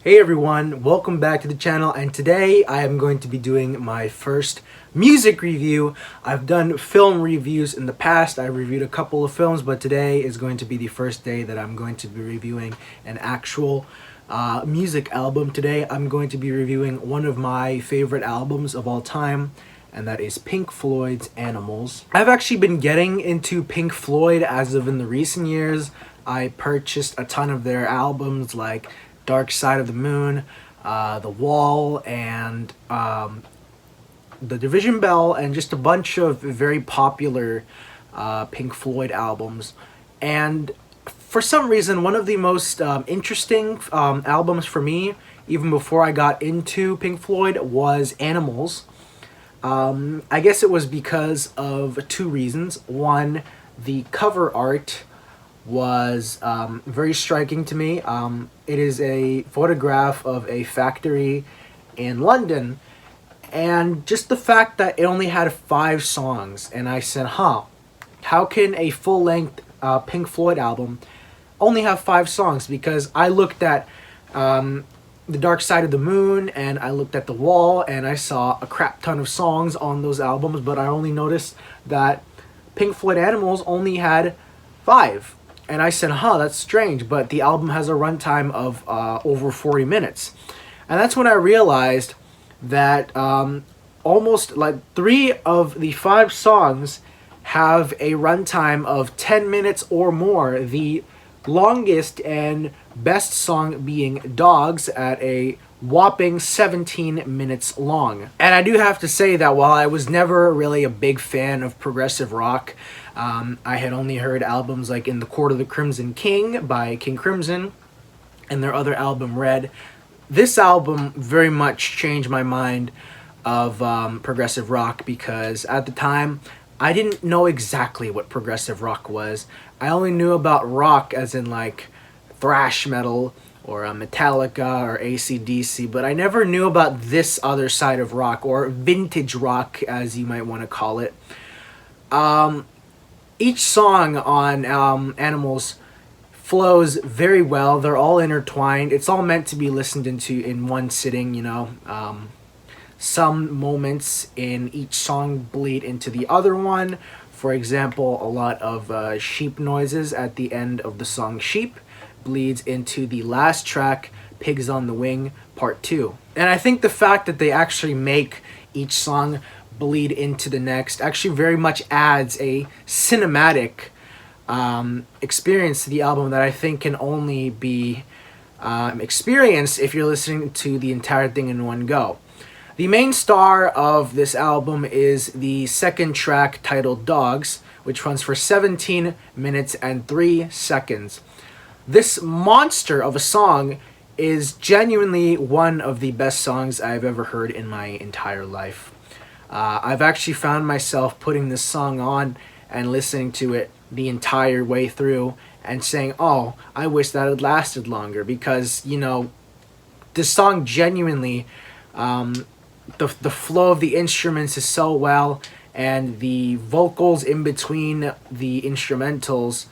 Hey everyone, welcome back to the channel, and today I am going to be doing my first music review. I've done film reviews in the past. I reviewed a couple of films, but today is going to be the first day that I'm going to be reviewing an actual music album. Today I'm going to be reviewing one of my favorite albums of all time, and that is Pink Floyd's Animals. I've actually been getting into Pink Floyd as of in the recent years. I purchased a ton of their albums like Dark Side of the Moon, The Wall, and The Division Bell, and just a bunch of very popular Pink Floyd albums. And for some reason, one of the most interesting albums for me, even before I got into Pink Floyd, was Animals. I guess it was because of two reasons. One, the cover art was very striking to me. It is a photograph of a factory in London, and just the fact that it only had 5 songs, and I said, how can a full-length Pink Floyd album only have 5 songs? Because I looked at The Dark Side of the Moon, and I looked at The Wall, and I saw a crap ton of songs on those albums, but I only noticed that Pink Floyd Animals only had 5. And I said, that's strange, but the album has a runtime of over 40 minutes. And that's when I realized that almost like 3 of the 5 songs have a runtime of 10 minutes or more. The longest and best song being Dogs at a whopping 17 minutes long. And I do have to say that while I was never really a big fan of progressive rock, I had only heard albums like In the Court of the Crimson King by King Crimson and their other album Red. This album very much changed my mind of progressive rock, because at the time I didn't know exactly what progressive rock was. I only knew about rock as in like thrash metal or Metallica or AC/DC, but I never knew about this other side of rock, or vintage rock as you might want to call it. Each song on Animals flows very well. They're all intertwined. It's all meant to be listened into in one sitting, you know. Some moments in each song bleed into the other one. For example, a lot of sheep noises at the end of the song Sheep bleeds into the last track, Pigs on the Wing, Part 2. And I think the fact that they actually make each song bleed into the next actually very much adds a cinematic experience to the album that I think can only be experienced if you're listening to the entire thing in one go. The main star of this album is the second track titled Dogs, which runs for 17 minutes and 3 seconds. This monster of a song is genuinely one of the best songs I've ever heard in my entire life. I've actually found myself putting this song on and listening to it the entire way through and saying, I wish that had lasted longer, because, you know, this song genuinely, the flow of the instruments is so well, and the vocals in between the instrumentals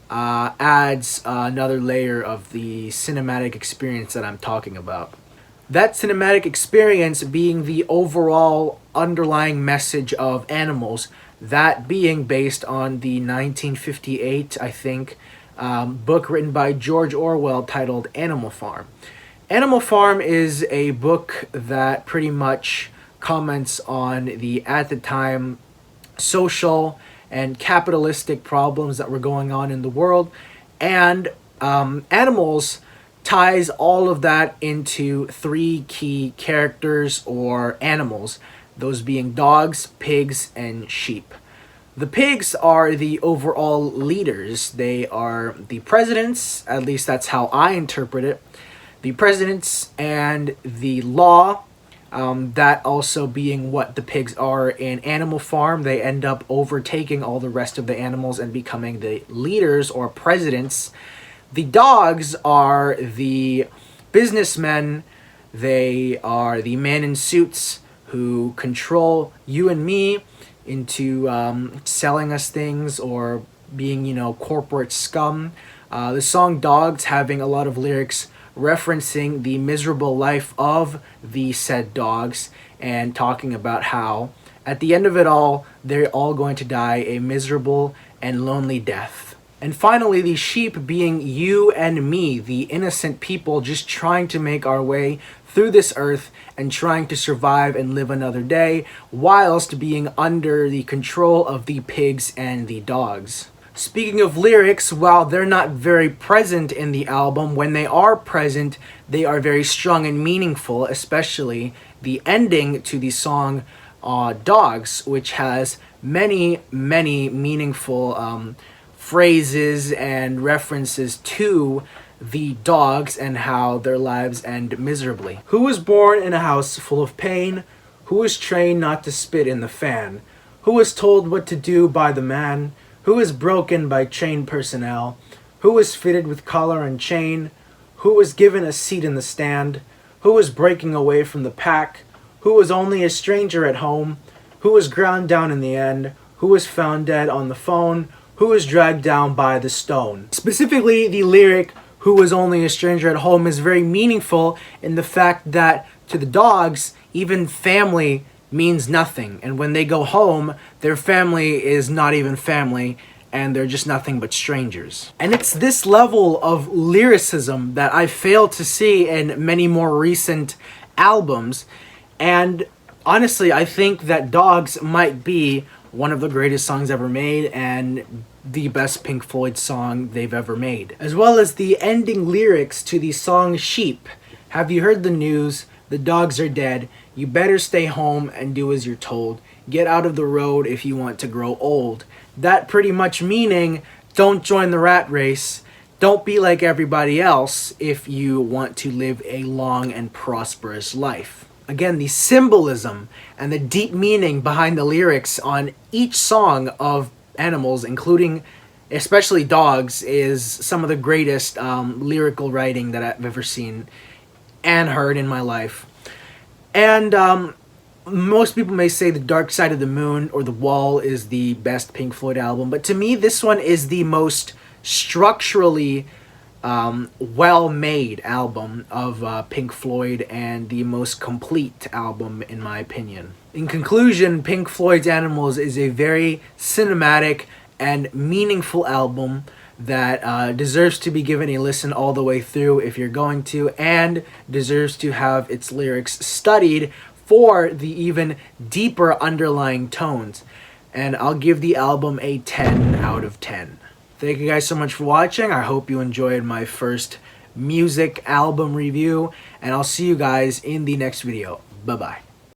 adds another layer of the cinematic experience that I'm talking about. That cinematic experience being the overall underlying message of Animals, that being based on the 1958, I think, book written by George Orwell titled Animal Farm. Animal Farm is a book that pretty much comments on the, at the time, social and capitalistic problems that were going on in the world, and Animals ties all of that into 3 key characters or animals, those being dogs, pigs, and sheep. The pigs are the overall leaders. They are the presidents, at least that's how I interpret it. The presidents and the law, that also being what the pigs are in Animal Farm. They end up overtaking all the rest of the animals and becoming the leaders or presidents. The dogs are the businessmen. They are the men in suits who control you and me into selling us things or being, corporate scum. The song Dogs having a lot of lyrics referencing the miserable life of the said dogs and talking about how at the end of it all, they're all going to die a miserable and lonely death. And finally, the sheep being you and me, the innocent people just trying to make our way through this earth and trying to survive and live another day, whilst being under the control of the pigs and the dogs. Speaking of lyrics, while they're not very present in the album, when they are present, they are very strong and meaningful, especially the ending to the song Dogs, which has many meaningful phrases and references to the dogs and how their lives end miserably. Who was born in a house full of pain? Who was trained not to spit in the fan? Who was told what to do by the man? Who was broken by trained personnel? Who was fitted with collar and chain? Who was given a seat in the stand? Who was breaking away from the pack? Who was only a stranger at home? Who was ground down in the end? Who was found dead on the phone? Who was dragged down by the stone? Specifically, the lyric, who was only a stranger at home, is very meaningful in the fact that to the dogs, even family means nothing. And when they go home, their family is not even family, and they're just nothing but strangers. And it's this level of lyricism that I fail to see in many more recent albums. And honestly, I think that Dogs might be one of the greatest songs ever made and the best Pink Floyd song they've ever made. As well as the ending lyrics to the song Sheep. Have you heard the news? The dogs are dead. You better stay home and do as you're told. Get out of the road if you want to grow old. That pretty much meaning, don't join the rat race. Don't be like everybody else if you want to live a long and prosperous life. Again, the symbolism and the deep meaning behind the lyrics on each song of Animals, including especially Dogs, is some of the greatest lyrical writing that I've ever seen and heard in my life. And most people may say The Dark Side of the Moon or The Wall is the best Pink Floyd album, but to me this one is the most structurally well-made album of Pink Floyd and the most complete album in my opinion. In conclusion, Pink Floyd's Animals is a very cinematic and meaningful album that deserves to be given a listen all the way through if you're going to, and deserves to have its lyrics studied for the even deeper underlying tones. And I'll give the album a 10 out of 10. Thank you guys so much for watching. I hope you enjoyed my first music album review, and I'll see you guys in the next video. Bye-bye.